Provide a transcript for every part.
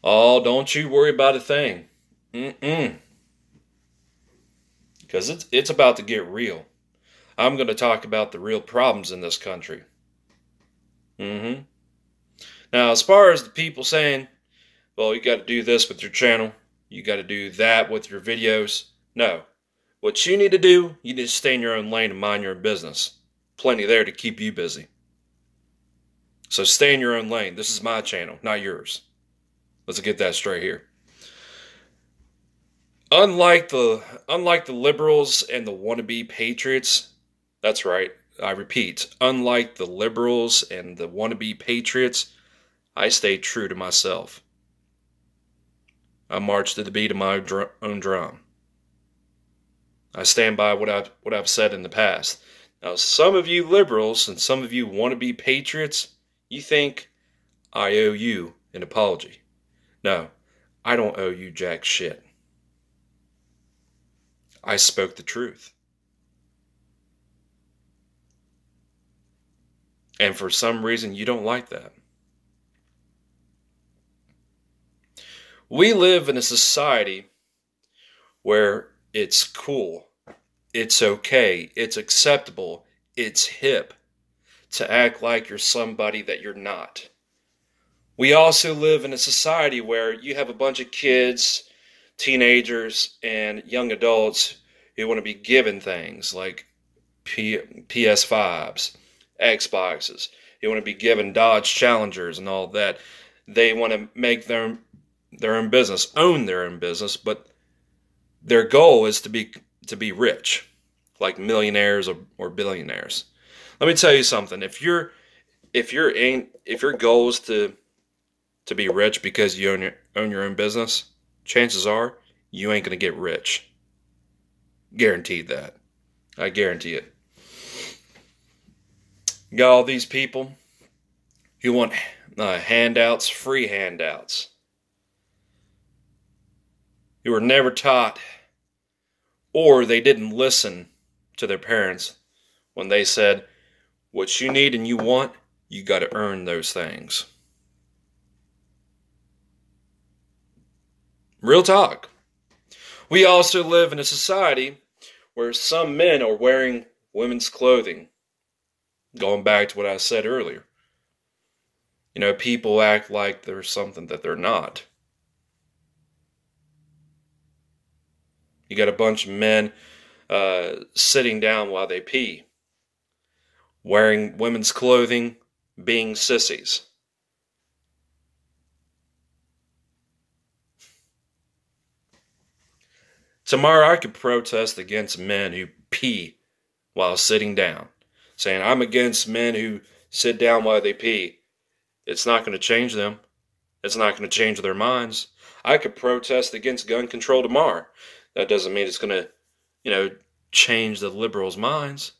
Oh, don't you worry about a thing. Mm-mm. Because it's about to get real. I'm going to talk about the real problems in this country. Mm-hmm. Now, as far as the people saying, well, you got to do this with your channel, you got to do that with your videos. No. What you need to do, you need to stay in your own lane and mind your own business. Plenty there to keep you busy. So stay in your own lane. This is my channel, not yours. Let's get that straight here. Unlike the liberals and the wannabe patriots, that's right, I repeat, unlike the liberals and the wannabe patriots, I stay true to myself. I march to the beat of my own drum. I stand by what I've said in the past. Now, some of you liberals and some of you wannabe patriots, you think I owe you an apology. No, I don't owe you jack shit. I spoke the truth. And for some reason, you don't like that. We live in a society where it's cool, it's okay, it's acceptable, it's hip to act like you're somebody that you're not. We also live in a society where you have a bunch of kids, teenagers, and young adults who want to be given things like PS5s, Xboxes. They want to be given Dodge Challengers and all that. They want to make their own business, own their own business, but their goal is to be rich, like millionaires or billionaires. Let me tell you something. If your goal is to be rich because you own your own business, chances are you ain't gonna get rich. Guaranteed that. I guarantee it. You got all these people who want handouts, free handouts, who were never taught, or they didn't listen to their parents when they said, what you need and you want, you got to earn those things. Real talk. We also live in a society where some men are wearing women's clothing. Going back to what I said earlier. You know, people act like they're something that they're not. You got a bunch of men sitting down while they pee, wearing women's clothing, being sissies. Tomorrow I could protest against men who pee while sitting down, saying I'm against men who sit down while they pee. It's not going to change them. It's not going to change their minds. I could protest against gun control tomorrow. That doesn't mean it's going to, change the liberals' minds.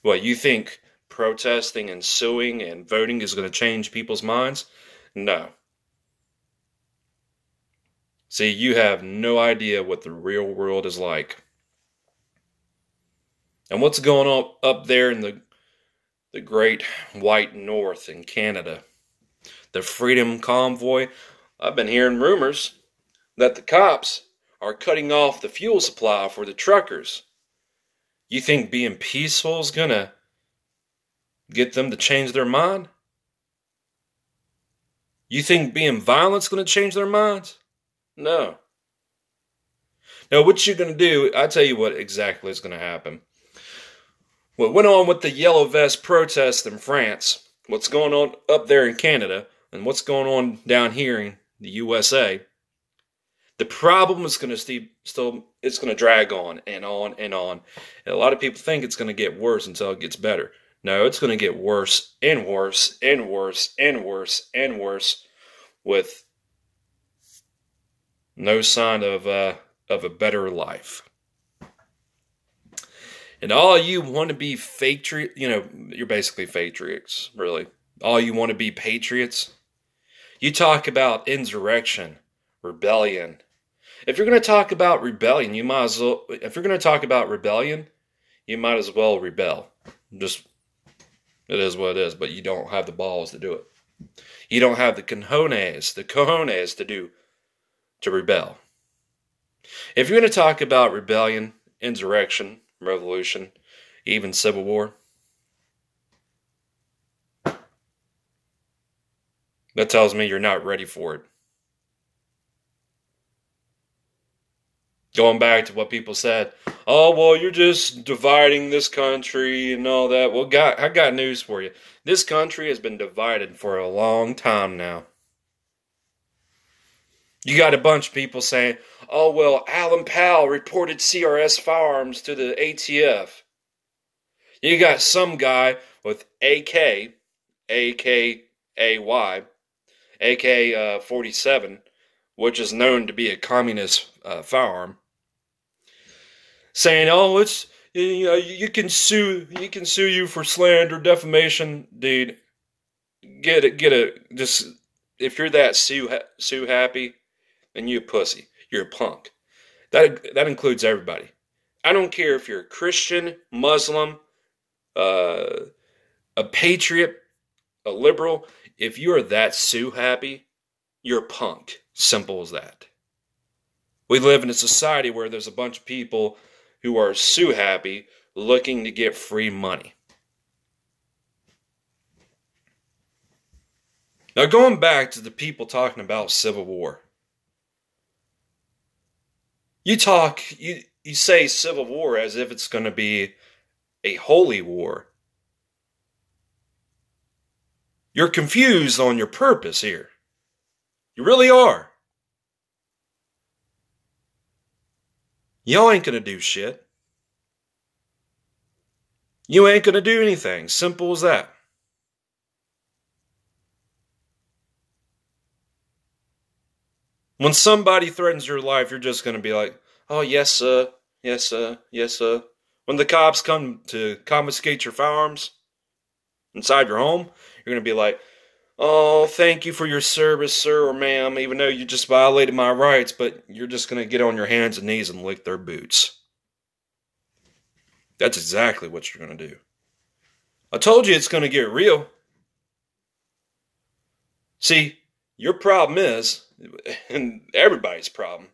What, you think protesting and suing and voting is going to change people's minds? No. See, you have no idea what the real world is like. And what's going on up there in the great white north in Canada? The Freedom Convoy. I've been hearing rumors that the cops are cutting off the fuel supply for the truckers. You think being peaceful is going to get them to change their mind? You think being violent is going to change their minds? No. Now, what you're going to do, I'll tell you what exactly is going to happen. What went on with the Yellow Vest protests in France, what's going on up there in Canada, and what's going on down here in the USA, the problem is going to it's going to drag on and on and on. And a lot of people think it's going to get worse until it gets better. No, it's going to get worse and worse and worse and worse and worse with no sign of a better life. And all you want to be you're basically patriots, really. All you want to be patriots. You talk about insurrection, rebellion. If you're going to talk about rebellion, you might as well. If you're going to talk about rebellion, you might as well rebel. Just, it is what it is, but you don't have the balls to do it. You don't have the cojones to rebel. If you're going to talk about rebellion, insurrection, revolution, even civil war, that tells me you're not ready for it. Going back to what people said, oh, well, you're just dividing this country and all that. Well, I got news for you. This country has been divided for a long time now. You got a bunch of people saying, oh, well, Alan Powell reported CRS firearms to the ATF. You got some guy with AK-AY, AK-47, which is known to be a communist firearm, saying, "Oh, it's you can sue you for slander, defamation, dude. Get it. Just if you're that sue happy, then you a pussy. You're a punk. That includes everybody. I don't care if you're a Christian, Muslim, a patriot, a liberal. If you're that sue happy, you're a punk. Simple as that. We live in a society where there's a bunch of people who are sue happy looking to get free money. Now, going back to the people talking about civil war. You say civil war as if it's going to be a holy war. You're confused on your purpose here. You really are. Y'all ain't gonna do shit. You ain't gonna do anything. Simple as that. When somebody threatens your life, you're just gonna be like, oh, yes, sir. Yes, sir. Yes, sir. When the cops come to confiscate your firearms inside your home, you're gonna be like, oh, thank you for your service, sir or ma'am, even though you just violated my rights, but you're just going to get on your hands and knees and lick their boots. That's exactly what you're going to do. I told you it's going to get real. See, your problem is, and everybody's problem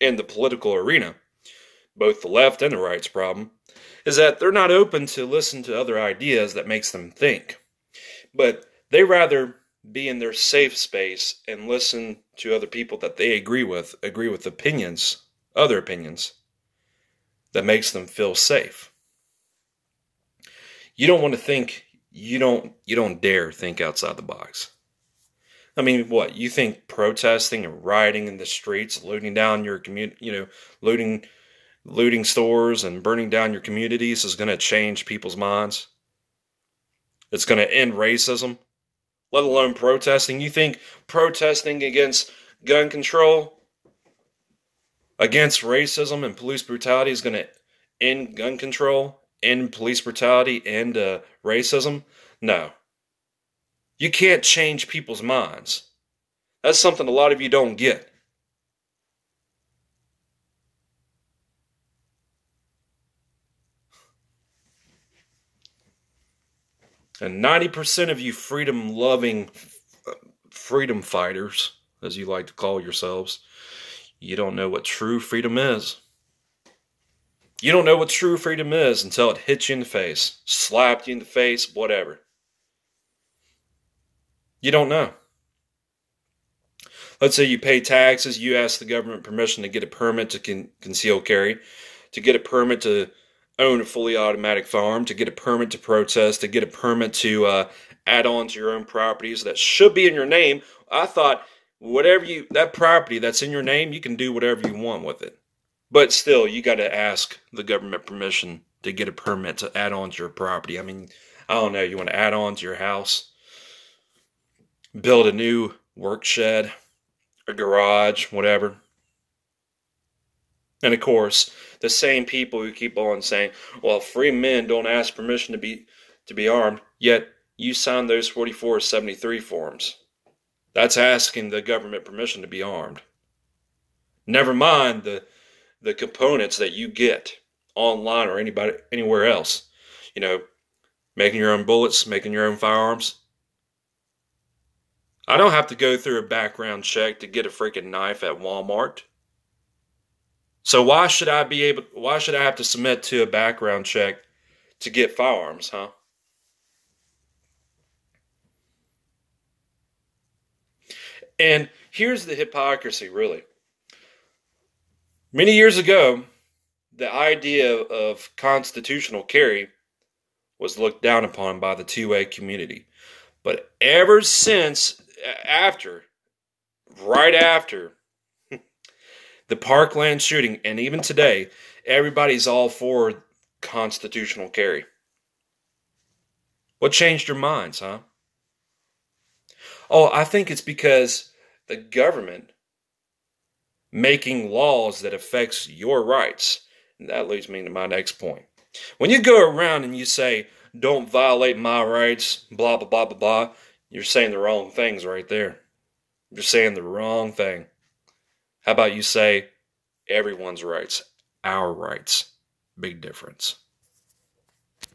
in the political arena, both the left and the right's problem, is that they're not open to listen to other ideas that makes them think. But they rather be in their safe space and listen to other people that they agree with opinions, other opinions, that makes them feel safe. You don't want to think, you don't dare think outside the box. I mean, what, you think protesting and rioting in the streets, looting down your community, looting stores and burning down your communities is going to change people's minds? It's going to end racism? Let alone protesting. You think protesting against gun control, against racism and police brutality is going to end gun control, end police brutality, end racism? No. You can't change people's minds. That's something a lot of you don't get. And 90% of you freedom-loving freedom fighters, as you like to call yourselves, you don't know what true freedom is. You don't know what true freedom is until it hits you in the face, slapped you in the face, whatever. You don't know. Let's say you pay taxes, you ask the government permission to get a permit to conceal carry, to get a permit to own a fully automatic firearm, to get a permit to protest, to get a permit to add on to your own properties that should be in your name. I thought that property that's in your name, you can do whatever you want with it. But still, you got to ask the government permission to get a permit to add on to your property. I mean, I don't know, you want to add on to your house, build a new work shed, a garage, whatever. And of course, the same people who keep on saying, well, free men don't ask permission to be armed, yet you signed those 4473 forms. That's asking the government permission to be armed. Never mind the components that you get online or anywhere else. Making your own bullets, making your own firearms. I don't have to go through a background check to get a freaking knife at Walmart. So why should I have to submit to a background check to get firearms, huh? And here's the hypocrisy, really. Many years ago, the idea of constitutional carry was looked down upon by the 2A community. But ever since, right after the Parkland shooting, and even today, everybody's all for constitutional carry. What changed your minds, huh? Oh, I think it's because the government making laws that affects your rights. And that leads me to my next point. When you go around and you say, don't violate my rights, blah, blah, blah, blah, blah, you're saying the wrong things right there. You're saying the wrong thing. How about you say everyone's rights, our rights? Big difference.